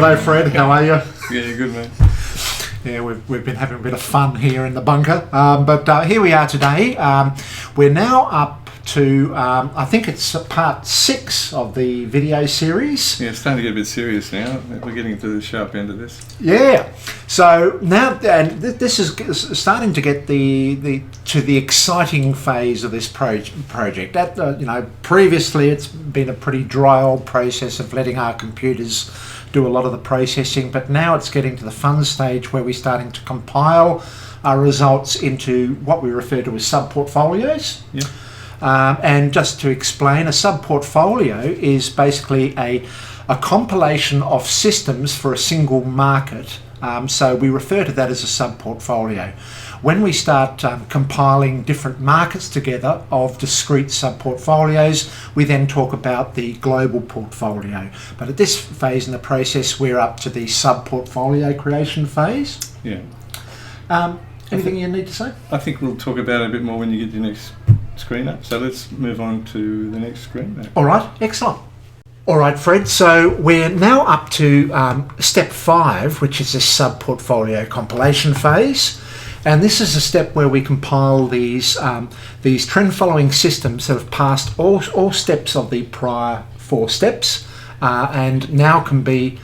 G'day Fred, how are you? Yeah, good man. Yeah, we've been having a bit of fun here in the bunker, but here we are today. We're now up to, I think it's part 6 of the video series. Yeah, it's starting to get a bit serious now. We're getting to the sharp end of this. Yeah, so now, and this is starting to get to the exciting phase of this project. Previously it's been a pretty dry old process of letting our computers do a lot of the processing, but now it's getting to the fun stage where we're starting to compile our results into what we refer to as sub-portfolios. Yeah. And just to explain, a sub-portfolio is basically a compilation of systems for a single market. So we refer to that as a sub-portfolio. When we start compiling different markets together of discrete sub-portfolios, we then talk about the global portfolio. But at this phase in the process, we're up to the sub-portfolio creation phase. Yeah. Anything you need to say? I think we'll talk about it a bit more when you get your next screen up. So let's move on to the next screen now. All right, excellent. All right, Fred, so we're now up to step 5, which is this sub-portfolio compilation phase. And this is a step where we compile these trend-following systems that have passed all steps of the prior 4 steps and now can be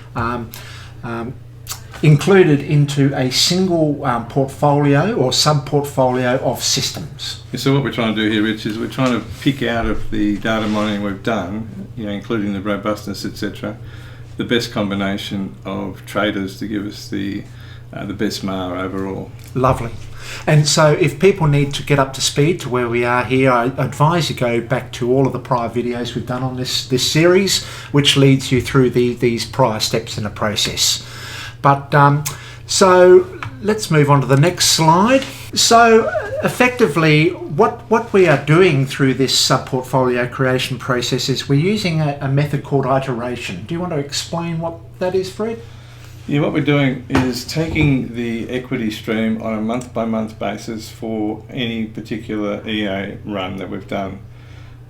included into a single portfolio or sub-portfolio of systems. Yeah, so what we're trying to do here, Rich, is we're trying to pick out of the data mining we've done, including the robustness, etc., the best combination of traders to give us the best MAR overall. Lovely. And so if people need to get up to speed to where we are here, I advise you go back to all of the prior videos we've done on this series, which leads you through these prior steps in the process. But so let's move on to the next slide. So effectively, what we are doing through this sub-portfolio creation process is we're using a method called iteration. Do you want to explain what that is, Fred? Yeah, what we're doing is taking the equity stream on a month-by-month basis for any particular EA run that we've done.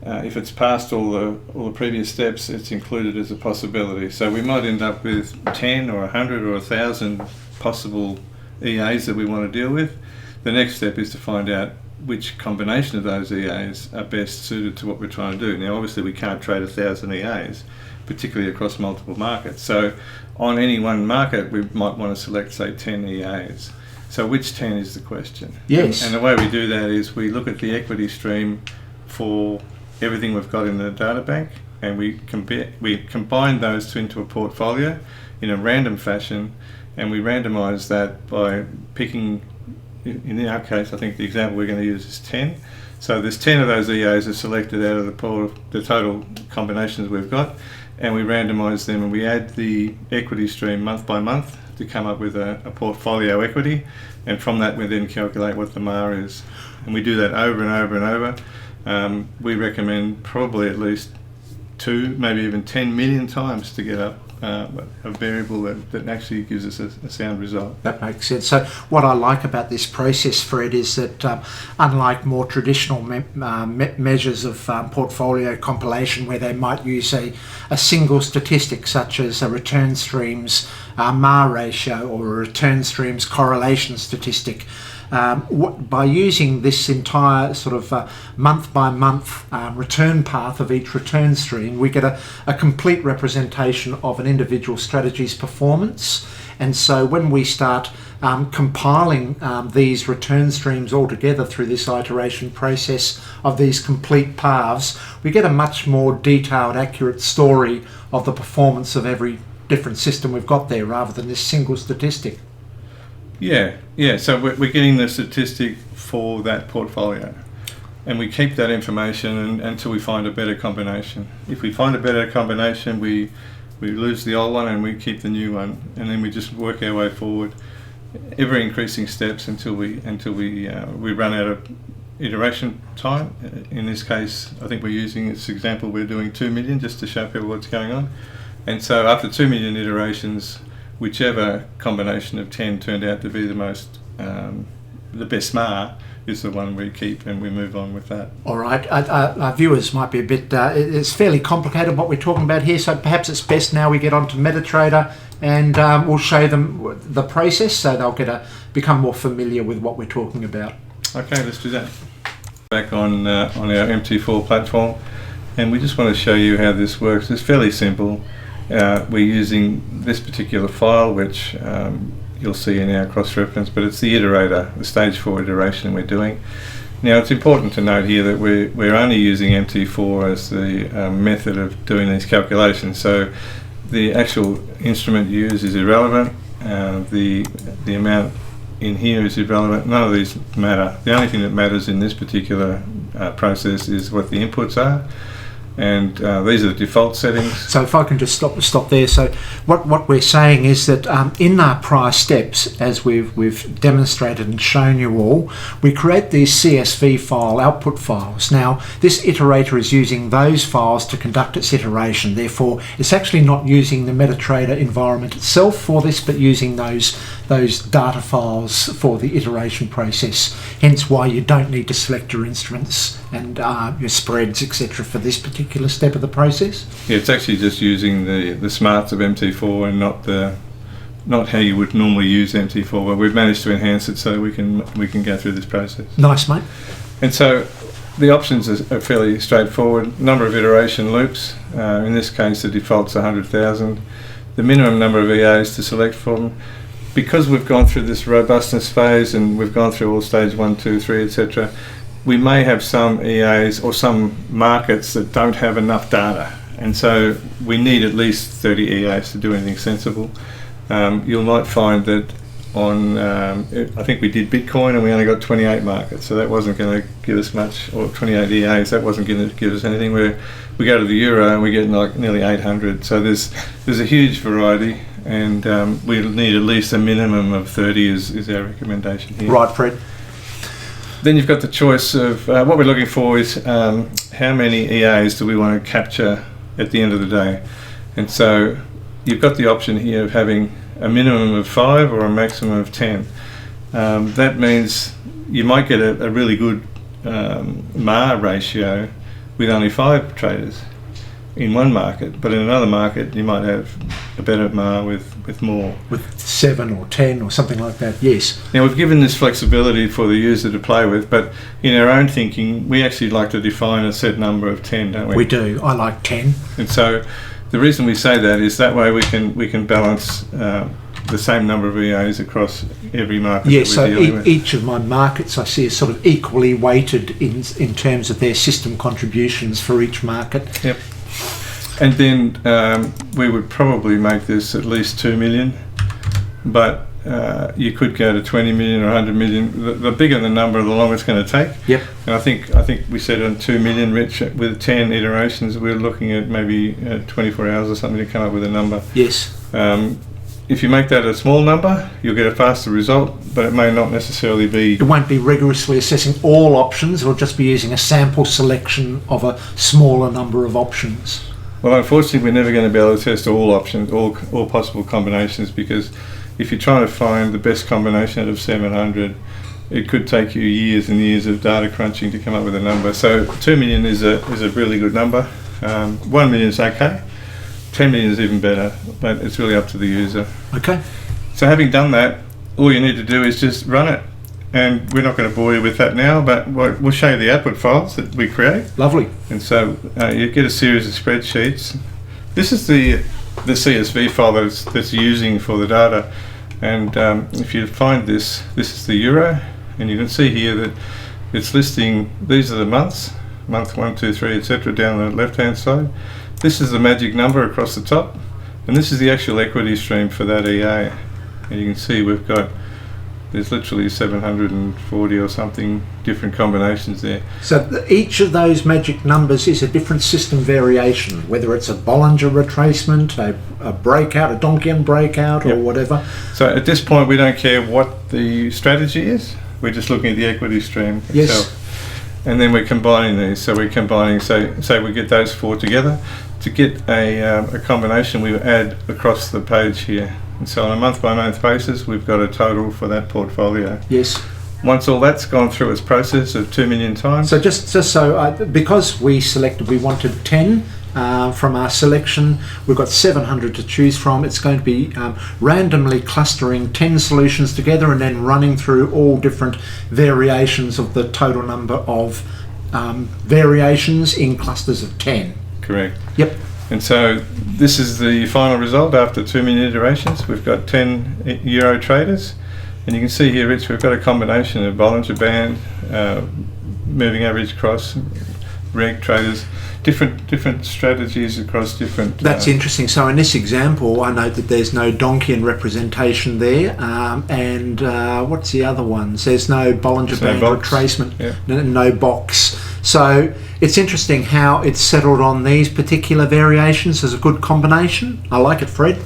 If it's passed all the previous steps, it's included as a possibility. So we might end up with 10 or 100 or 1,000 possible EAs that we want to deal with. The next step is to find out which combination of those EAs are best suited to what we're trying to do. Now, obviously, we can't trade 1,000 EAs, particularly across multiple markets. So on any one market, we might want to select, say, 10 EAs. So which 10 is the question? Yes. And the way we do that is we look at the equity stream for everything we've got in the data bank, and we combine those into a portfolio in a random fashion, and we randomise that by picking, in our case, I think the example we're going to use is 10. So there's 10 of those EAs are selected out of the total combinations we've got, and we randomise them, and we add the equity stream month by month to come up with a portfolio equity, and from that we then calculate what the MAR is. And we do that over and over and over. We recommend probably at least 2, maybe even 10 million times to get up a variable that actually gives us a sound result. That makes sense. So what I like about this process, Fred, is that unlike more traditional measures of portfolio compilation where they might use a single statistic such as a return streams MAR ratio or a return streams correlation statistic, by using this entire sort of month-by-month return path of each return stream, we get a complete representation of an individual strategy's performance. And so when we start compiling these return streams all together through this iteration process of these complete paths, we get a much more detailed, accurate story of the performance of every different system we've got there rather than this single statistic. Yeah. So we're getting the statistic for that portfolio, and we keep that information until we find a better combination. If we find a better combination, we lose the old one and we keep the new one, and then we just work our way forward, ever increasing steps until we run out of iteration time. In this case, I think we're using this example. We're doing 2 million just to show people what's going on, and so after 2 million iterations, whichever combination of 10 turned out to be the most the best MAR is the one we keep, and we move on with that. All right, our viewers might be a bit, it's fairly complicated what we're talking about here, so perhaps it's best now we get on to Metatrader and we'll show them the process so they'll become more familiar with what we're talking about. Okay, let's do that. Back on our MT4 platform, and we just want to show you how this works. It's fairly simple. We're using this particular file, which you'll see in our cross-reference, but it's the iterator, the stage 4 iteration we're doing. Now, it's important to note here that we're only using MT4 as the method of doing these calculations. So the actual instrument used is irrelevant. The amount in here is irrelevant. None of these matter. The only thing that matters in this particular process is what the inputs are. And these are the default settings. So if I can just stop there. So what we're saying is that in our prior steps, as we've demonstrated and shown you all, we create these CSV file output files. Now this iterator is using those files to conduct its iteration. Therefore, it's actually not using the Metatrader environment itself for this, but using those data files for the iteration process. Hence why you don't need to select your instruments and your spreads, etc. for this particular step of the process. Yeah, it's actually just using the smarts of MT4 and not how you would normally use MT4, but we've managed to enhance it so we can go through this process. Nice, mate. And so the options are fairly straightforward. Number of iteration loops. In this case, the default's 100,000. The minimum number of EAs to select from. Because we've gone through this robustness phase and we've gone through all stage 1, 2, 3, etc., we may have some EAs or some markets that don't have enough data, and so we need at least 30 EAs to do anything sensible. You might find that on, I think we did Bitcoin and we only got 28 markets, so that wasn't going to give us much, or 28 EAs, that wasn't going to give us anything. Where we go to the euro and we get like nearly 800, so there's a huge variety, and we need at least a minimum of 30 is our recommendation here. Right, Fred. Then you've got the choice of what we're looking for is how many EAs do we want to capture at the end of the day. And so you've got the option here of having a minimum of 5 or a maximum of 10. That means you might get a really good MAR ratio with only 5 traders in one market, but in another market you might have a better MAR with more. With 7 or 10 or something like that, yes. Now we've given this flexibility for the user to play with, but in our own thinking we actually like to define a set number of 10, don't we? We do. I like 10. And so the reason we say that is that way we can balance the same number of EAs across every market. Yes, that we're dealing with. Each of my markets I see is sort of equally weighted in terms of their system contributions for each market. Yep. And then we would probably make this at least 2 million, but you could go to 20 million or 100 million. The bigger the number, the longer it's going to take. Yep. And I think we said on 2 million, Rich, with 10 iterations, we're looking at maybe 24 hours or something to come up with a number. Yes. If you make that a small number, you'll get a faster result, but it may not necessarily be. It won't be rigorously assessing all options. It'll just be using a sample selection of a smaller number of options. Well, unfortunately, we're never going to be able to test all options, all possible combinations, because if you're trying to find the best combination out of 700, it could take you years and years of data crunching to come up with a number. So 2 million is a really good number. 1 million is okay. 10 million is even better, but it's really up to the user. Okay. So having done that, all you need to do is just run it. And we're not going to bore you with that now, but we'll show you the output files that we create. Lovely. And so you get a series of spreadsheets. This is the CSV file that's using for the data. And if you find this is the euro, and you can see here that it's listing, these are the months, month 1, 2, 3, etc. down the left-hand side. This is the magic number across the top, and this is the actual equity stream for that EA. And you can see there's literally 740 or something different combinations there. So each of those magic numbers is a different system variation, whether it's a Bollinger retracement, a breakout, a Donchian breakout, or whatever. So at this point we don't care what the strategy is, we're just looking at the equity stream itself. Yes. And then we're combining these. So we're combining, say we get those 4 together. To get a combination, we add across the page here. And so on a month-by-month basis, we've got a total for that portfolio. Yes. once all that's gone through its process of 2 million times. So just so, because we wanted 10 from our selection, we've got 700 to choose from. It's going to be randomly clustering 10 solutions together and then running through all different variations of the total number of variations in clusters of 10. Correct. Yep. And so this is the final result after 2 million iterations. We've got 10 Euro traders. And you can see here, Rich, we've got a combination of Bollinger Band, moving average cross, reg traders, different strategies across different... That's interesting. So in this example, I note that there's no Donchian representation there, and what's the other ones? There's no Bollinger Band retracement, no box. So it's interesting how it's settled on these particular variations as a good combination. I like it, Fred.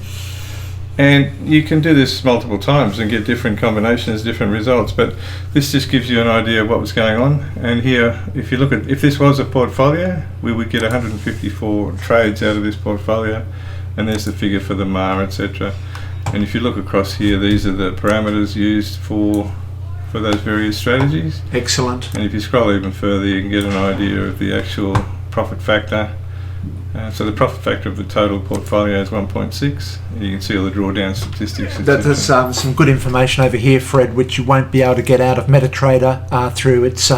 And you can do this multiple times and get different combinations, different results, but this just gives you an idea of what was going on. And here, if you look at, if this was a portfolio, we would get 154 trades out of this portfolio, and there's the figure for the MAR, etc. And if you look across here, these are the parameters used for those various strategies. Excellent. And if you scroll even further, you can get an idea of the actual profit factor. So the profit factor of the total portfolio is 1.6. You can see all the drawdown statistics. There's some good information over here, Fred, which you won't be able to get out of Metatrader through its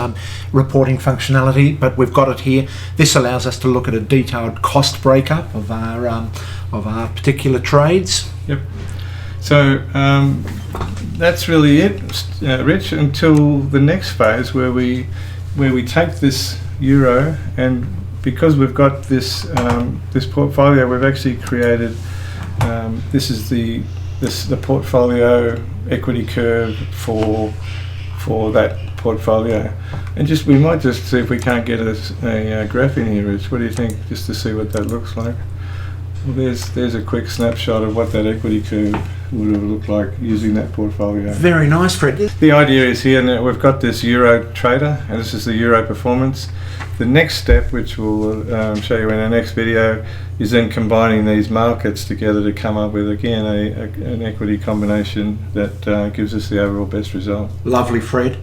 reporting functionality, but we've got it here. This allows us to look at a detailed cost breakup of our particular trades. Yep. So that's really it, Rich, until the next phase where we take this euro, and because we've got this this portfolio, we've actually created this is the portfolio equity curve for that portfolio, and we might just see if we can't get a graph in here, Rich. What do you think, just to see what that looks like? Well, there's a quick snapshot of what that equity curve would have looked like using that portfolio. Very nice, Fred. The idea is here now we've got this euro trader, and this is the euro performance. The next step, which we'll show you in our next video, is then combining these markets together to come up with, again, an equity combination that gives us the overall best result. Lovely, Fred.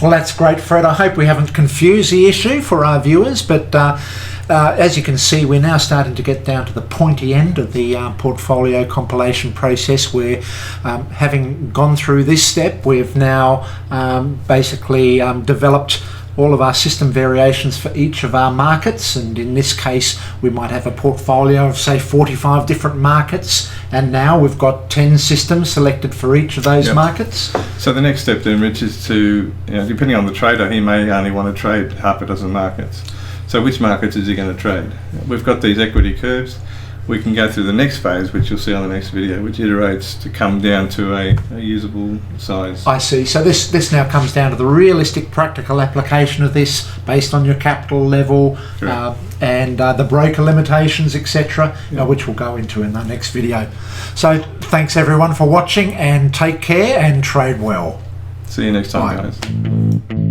Well, that's great, Fred. I hope we haven't confused the issue for our viewers, but as you can see, we're now starting to get down to the pointy end of the portfolio compilation process, where having gone through this step, we've now basically developed all of our system variations for each of our markets, and in this case we might have a portfolio of say 45 different markets, and now we've got 10 systems selected for each of those markets. So the next step then, Rich, is to, depending on the trader, he may only want to trade half a dozen markets. So which markets is he going to trade? We've got these equity curves. We can go through the next phase, which you'll see on the next video, which iterates to come down to a usable size. I see. So this now comes down to the realistic practical application of this based on your capital level and the broker limitations, etc., which we'll go into in the next video. So thanks everyone for watching, and take care and trade well. See you next time, guys.